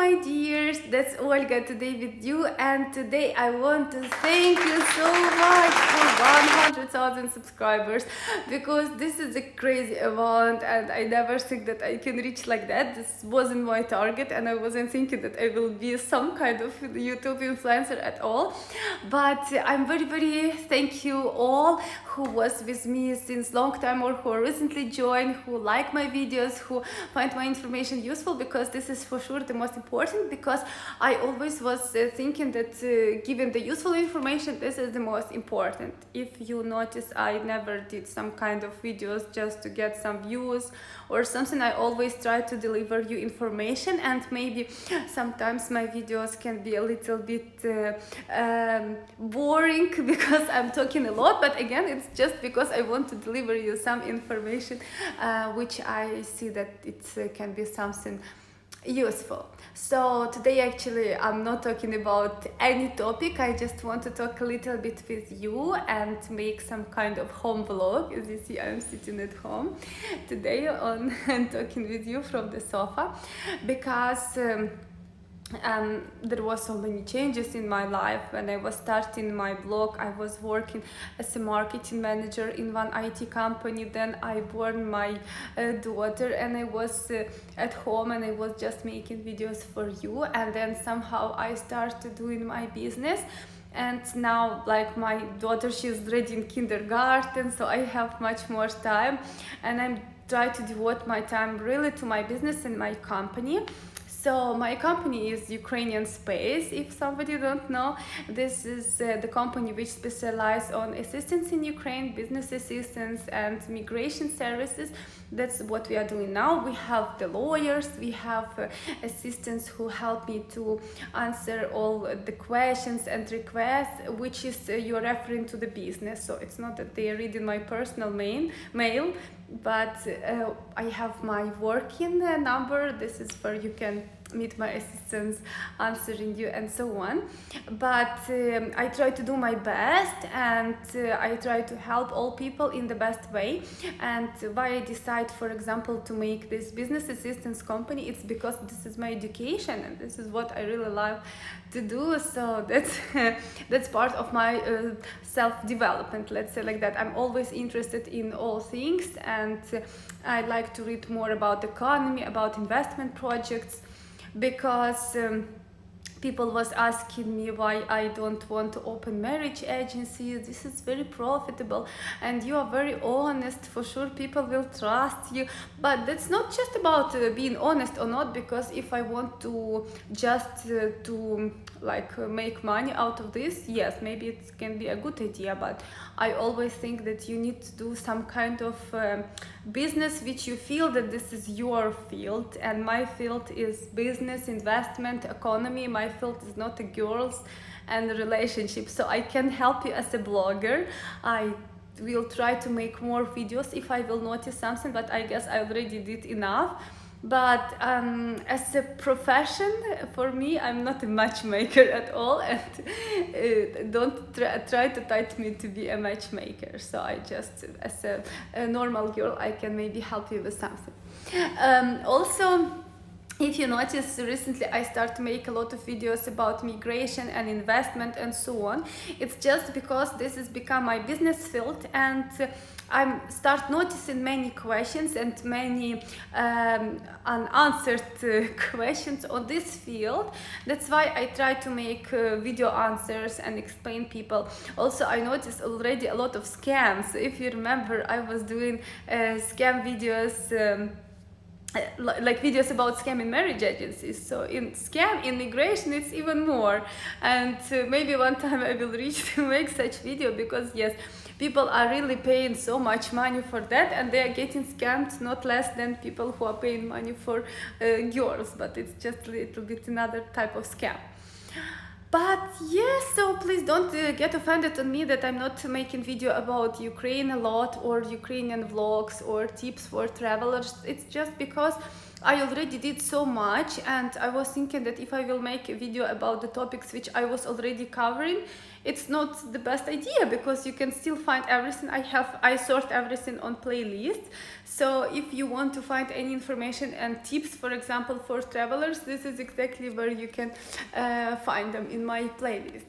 my dears, that's Olga today with you, and today I want to thank you so much for 100,000 subscribers, because this is a crazy amount and I never think that I can reach like that. This wasn't my target and I wasn't thinking that I will be some kind of YouTube influencer at all, but I'm very thank you all who was with me since long time or who recently joined, who like my videos, who find my information useful, because this is for sure the most important, because I always was thinking that given the useful information, this is the most important. If you notice, I never did some kind of videos just to get some views or something. I always try to deliver you information, and maybe sometimes my videos can be a little bit boring because I'm talking a lot, but again, it's just because I want to deliver you some information which I see that it can be something useful. So today actually I'm not talking about any topic, I just want to talk a little bit with you and make some kind of home vlog. As you see, I'm sitting at home today and talking with you from the sofa, because there was so many changes in my life. When I was starting my blog, I was working as a marketing manager in one IT company. Then I born my daughter, and I was at home and I was just making videos for you. And then somehow I started doing my business. And now, like, my daughter, she's already in kindergarten, so I have much more time, and I'm trying to devote my time really to my business and my company. So my company is Ukrainian Space. If somebody don't know, this is the company which specializes on assistance in Ukraine, business assistance and migration services. That's what we are doing now. We have the lawyers, we have assistants who help me to answer all the questions and requests, which is you're referring to the business. So it's not that they are reading my personal mail, but I have my working number. This is where you can meet my assistants answering you and so on. But I try to do my best, and I try to help all people in the best way. And why I decide, for example, to make this business assistance company, it's because this is my education and this is what I really love to do. So that's part of my self-development, let's say like that. I'm always interested in all things, and I like to read more about economy, about investment projects, because people was asking me why I don't want to open marriage agencies. This is very profitable and you are very honest, for sure people will trust you. But that's not just about being honest or not, because if I want to just to make money out of this, yes, maybe it can be a good idea, but I always think that you need to do some kind of business which you feel that this is your field, and my field is business, investment, economy. My field is not a girls and relationships, so I can help you as a blogger. I will try to make more videos if I will notice something, but I guess I already did enough. But as a profession, for me, I'm not a matchmaker at all, and don't try to touch me to be a matchmaker. So I just, as a normal girl, I can maybe help you with something. Also, if you notice, recently I start to make a lot of videos about migration and investment and so on. It's just because this has become my business field, and I start noticing many questions and many unanswered questions on this field. That's why I try to make video answers and explain people. Also, I noticed already a lot of scams. If you remember, I was doing scam videos, like videos about scam in marriage agencies. So in scam in migration, it's even more. And maybe one time I will reach to make such video, because yes, people are really paying so much money for that, and they are getting scammed not less than people who are paying money for girls, but it's just a little bit another type of scam. But yes, so please don't get offended on me that I'm not making video about Ukraine a lot, or Ukrainian vlogs or tips for travelers. It's just because I already did so much, and I was thinking that if I will make a video about the topics which I was already covering, it's not the best idea, because you can still find everything. I sort everything on playlists. So if you want to find any information and tips, for example, for travelers, this is exactly where you can find them in my playlist.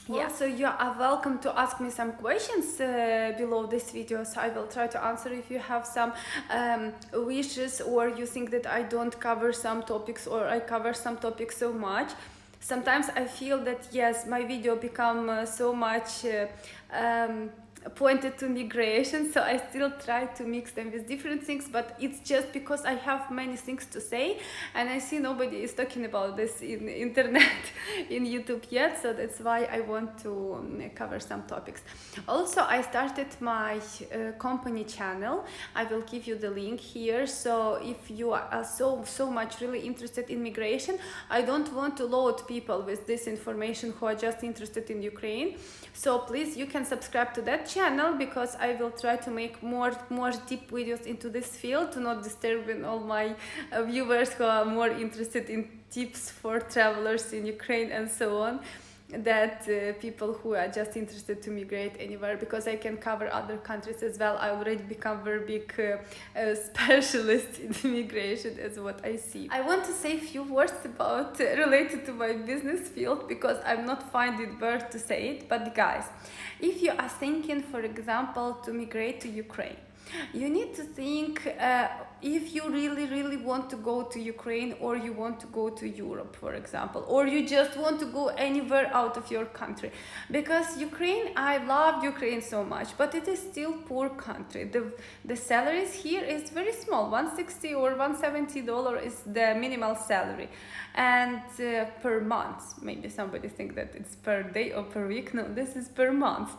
Yeah, so you are welcome to ask me some questions below this video, so I will try to answer if you have some wishes, or you think that I don't cover some topics, or I cover some topics so much. Sometimes I feel that yes, my video become so much pointed to migration, so I still try to mix them with different things, but it's just because I have many things to say, and I see nobody is talking about this in internet in YouTube yet, so that's why I want to cover some topics. Also, I started my company channel. I will give you the link here, so if you are so much really interested in migration, I don't want to load people with this information who are just interested in Ukraine, so please, you can subscribe to that channel, because I will try to make more deep videos into this field, to not disturb all my viewers who are more interested in tips for travelers in Ukraine and so on, that people who are just interested to migrate anywhere, because I can cover other countries as well. I already become very big specialist in immigration, as what I see. I want to say a few words about related to my business field, because I'm not finding where to say it. But guys, if you are thinking, for example, to migrate to Ukraine, you need to think if you really want to go to Ukraine, or you want to go to Europe, for example, or you just want to go anywhere out of your country. Because Ukraine, I love Ukraine so much, but it is still poor country. The salaries here is very small. $160 or $170 is the minimal salary, and per month. Maybe somebody think that it's per day or per week. No, this is per month.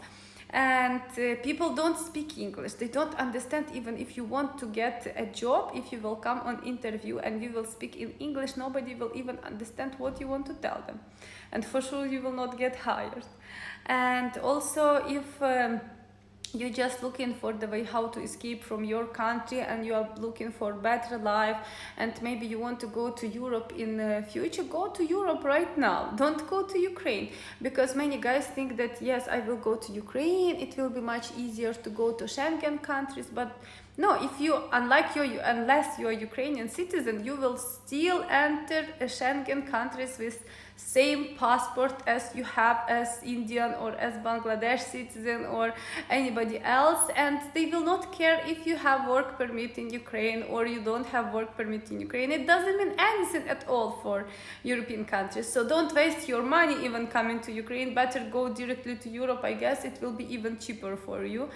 And people don't speak English. They don't understand. Even if you want to get a job, if you will come on interview and you will speak in English, nobody will even understand what you want to tell them, and for sure you will not get hired. And also, if you're just looking for the way how to escape from your country, and you are looking for better life, and maybe you want to go to Europe in the future, go to Europe right now. Don't go to Ukraine, because many guys think that yes, I will go to Ukraine, it will be much easier to go to Schengen countries. But no, if you, unless you're a Ukrainian citizen, you will still enter a Schengen countries with same passport as you have as Indian or as Bangladesh citizen or anybody else, and they will not care if you have work permit in Ukraine or you don't have work permit in Ukraine. It doesn't mean anything at all for European countries. So don't waste your money even coming to Ukraine. Better go directly to Europe. I guess it will be even cheaper for you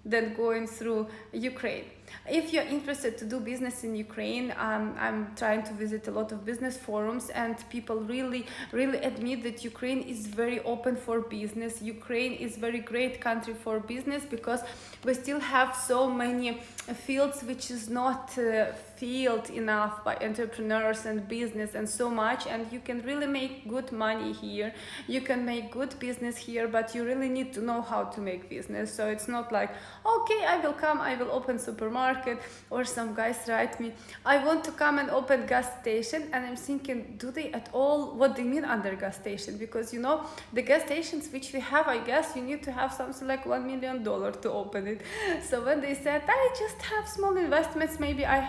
than going through Ukraine. If you're interested to do business in Ukraine, I'm trying to visit a lot of business forums, and people really admit that Ukraine is very open for business. Ukraine is very great country for business, because we still have so many fields which is not filled enough by entrepreneurs and business and so much, and you can really make good money here. You can make good business here, but you really need to know how to make business. So it's not like, okay, I will come, I will open supermarket, or some guys write me, I want to come and open gas station, and I'm thinking, do they at all, what they mean under gas station? Because you know, the gas stations which we have, I guess you need to have something like $1 million to open it. So when they said, I just have small investments, maybe I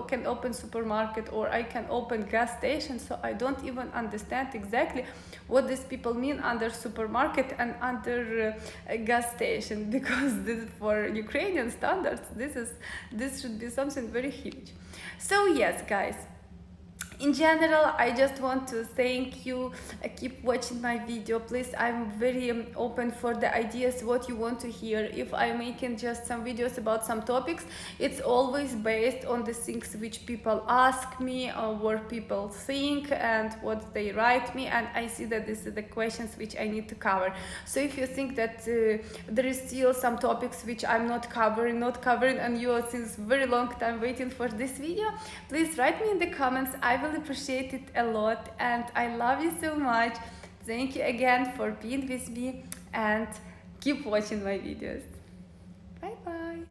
can open supermarket, or I can open gas station, so I don't even understand exactly what these people mean under supermarket and under gas station, because for Ukrainian standards, this should be something very huge. So yes, guys, in general, I just want to thank you. Keep watching my video, please. I'm very open for the ideas, what you want to hear. If I'm making just some videos about some topics, it's always based on the things which people ask me, or what people think and what they write me, and I see that this is the questions which I need to cover. So if you think that there is still some topics which I'm not covering, and you are since very long time waiting for this video, please write me in the comments. I will appreciate it a lot, and I love you so much. Thank you again for being with me, and keep watching my videos.